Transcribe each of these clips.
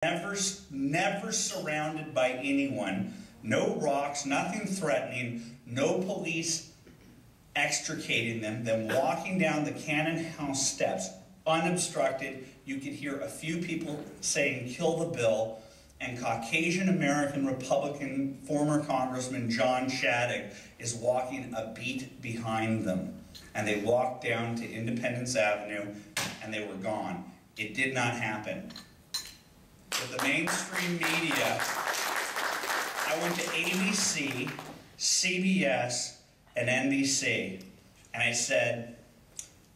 Never surrounded by anyone, no rocks, nothing threatening, no police extricating them walking down the Cannon House steps, unobstructed. You could hear a few people saying, "Kill the bill," and Caucasian American Republican former Congressman John Shadegg is walking a beat behind them. And they walked down to Independence Avenue and they were gone. It did not happen. With the mainstream media, I went to ABC, CBS, and NBC, and I said,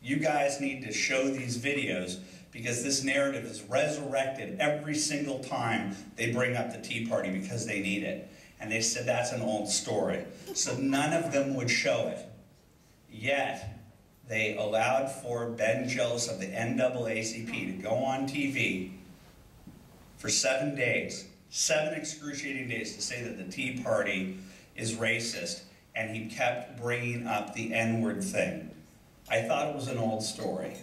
you guys need to show these videos because this narrative is resurrected every single time they bring up the Tea Party because they need it. And they said that's an old story. So none of them would show it. Yet, they allowed for Ben Jealous of the NAACP to go on TV for 7 days, 7 excruciating days, to say that the Tea Party is racist, and he kept bringing up the N-word thing. I thought it was an old story.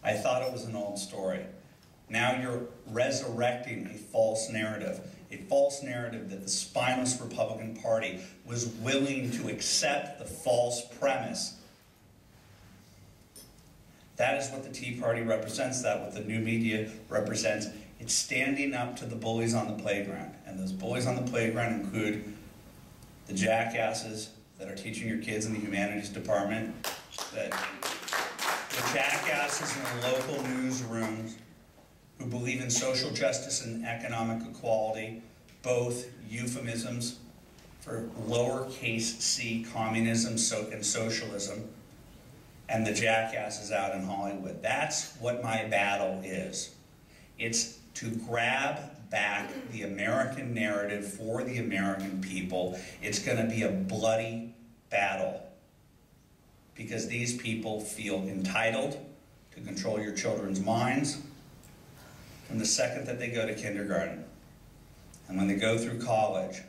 I thought it was an old story. Now you're resurrecting a false narrative that the spineless Republican Party was willing to accept the false premise. That is what the Tea Party represents, that what the new media represents. It's standing up to the bullies on the playground. And those bullies on the playground include the jackasses that are teaching your kids in the humanities department, the jackasses in the local newsrooms who believe in social justice and economic equality, both euphemisms for lowercase c communism and socialism, and the jackasses out in Hollywood. That's what my battle is. It's to grab back the American narrative for the American people. It's going to be a bloody battle because these people feel entitled to control your children's minds from the second that they go to kindergarten, and when they go through college,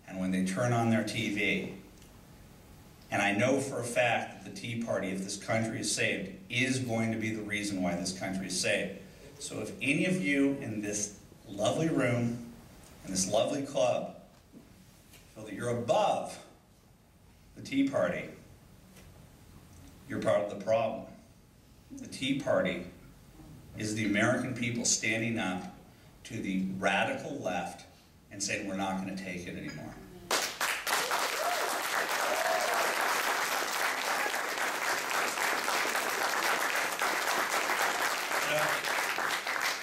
and when they turn on their TV. And I know for a fact that the Tea Party, if this country is saved, is going to be the reason why this country is saved. So if any of you in this lovely room, in this lovely club, feel that you're above the Tea Party, you're part of the problem. The Tea Party is the American people standing up to the radical left and saying we're not going to take it anymore.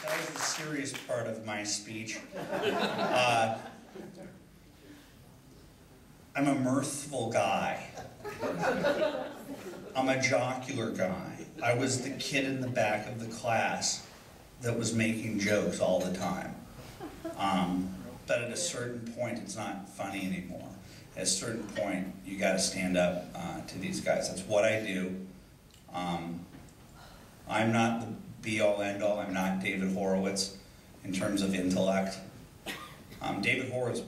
That was the serious part of my speech. I'm a mirthful guy. I'm a jocular guy. I was the kid in the back of the class that was making jokes all the time. But at a certain point, it's not funny anymore. At a certain point, you got to stand up to these guys. That's what I do. I'm not the be-all, end-all. I'm not David Horowitz in terms of intellect. David Horowitz,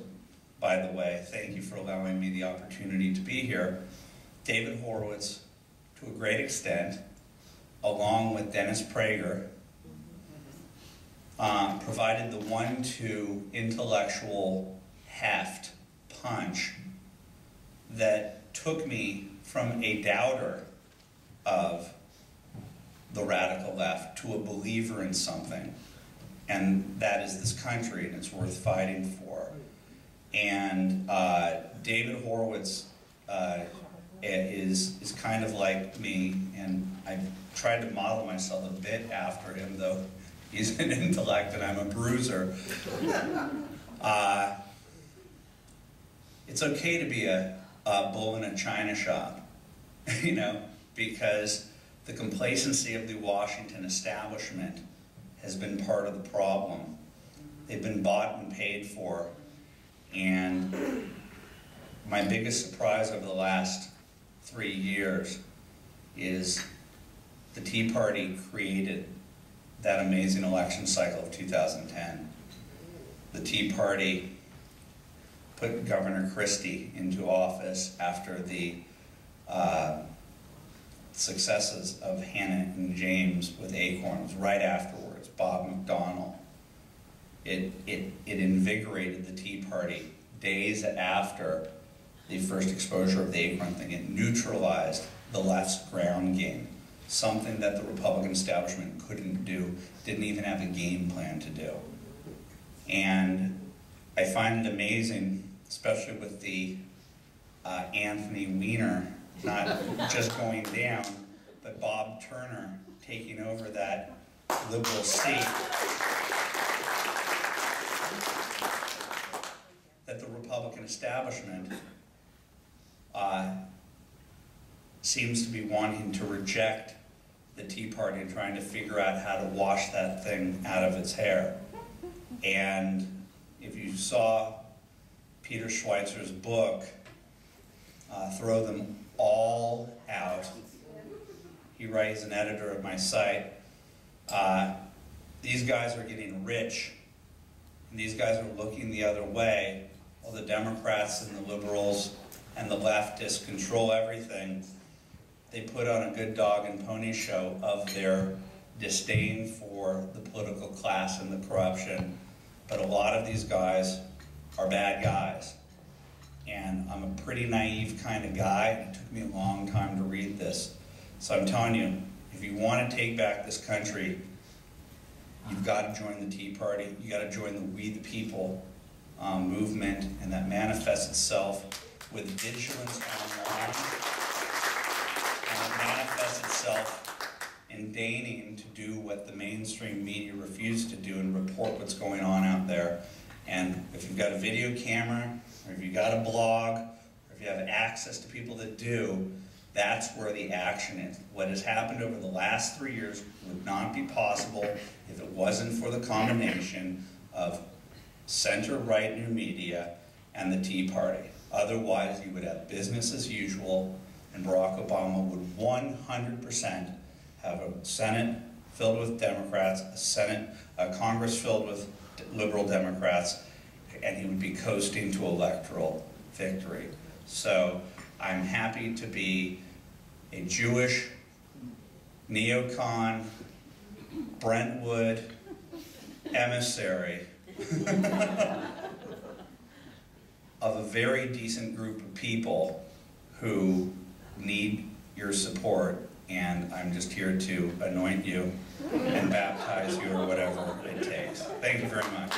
by the way, thank you for allowing me the opportunity to be here. David Horowitz, to a great extent, along with Dennis Prager, provided the 1-2 intellectual heft punch that took me from a doubter of the radical left to a believer in something, and that is this country, and it's worth fighting for. And David Horowitz is kind of like me, and I've tried to model myself a bit after him, though he's an intellect and I'm a bruiser. It's okay to be a bull in a china shop, you know, because the complacency of the Washington establishment has been part of the problem. They've been bought and paid for. And my biggest surprise over the last 3 years is the Tea Party created that amazing election cycle of 2010. The Tea Party put Governor Christie into office after the successes of Hannah and James with Acorns. Right afterwards, Bob McDonnell. it invigorated the Tea Party days after the first exposure of the acorn thing. It neutralized the left's ground game, something that the Republican establishment couldn't do, didn't even have a game plan to do. And I find it amazing, especially with the Anthony Weiner not just going down, but Bob Turner taking over that liberal seat, that the Republican establishment seems to be wanting to reject the Tea Party and trying to figure out how to wash that thing out of its hair. And if you saw Peter Schweitzer's book, Throw Them All Out, he writes, an editor of my site, these guys are getting rich, and these guys are looking the other way, while the Democrats and the liberals and the leftists control everything. They put on a good dog and pony show of their disdain for the political class and the corruption. But a lot of these guys are bad guys. And I'm a pretty naive kind of guy. It took me a long time to read this. So I'm telling you, if you want to take back this country, you've got to join the Tea Party. You got to join the We the People movement, and that manifests itself with vigilance online, and it manifests itself in deigning to do what the mainstream media refuse to do and report what's going on out there. And if you've got a video camera, or if you've got a blog, or if you have access to people that do, that's where the action is. What has happened over the last 3 years would not be possible if it wasn't for the combination of center-right new media and the Tea Party. Otherwise, you would have business as usual, and Barack Obama would 100% have a Senate filled with Democrats, a Congress filled with liberal Democrats, and he would be coasting to electoral victory. So I'm happy to be a Jewish neocon, Brentwood emissary of a very decent group of people who need your support, and I'm just here to anoint you and baptize you or whatever it takes. Thank you very much.